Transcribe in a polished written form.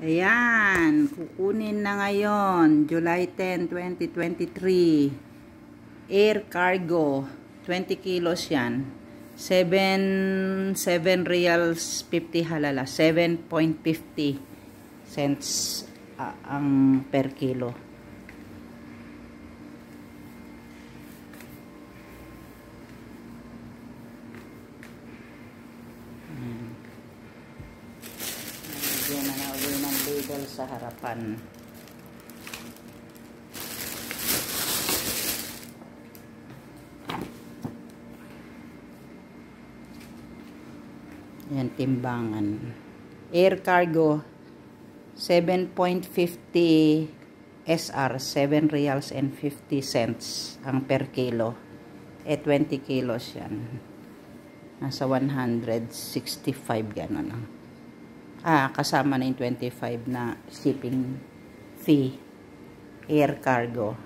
Ayan, kukunin na ngayon, July 10, 2023. Air cargo, 20 kilos yan. 7 reals 50 halala, 7.50 cents ang per kilo. Bigyan na ulit ng label sa harapan. Yan, timbangan. Air cargo, 7.50 SR, 7 reals and 50 cents ang per kilo. 20 kilos yan. Nasa 165 gano'n. Kasama na yung 25 na shipping fee. Air cargo.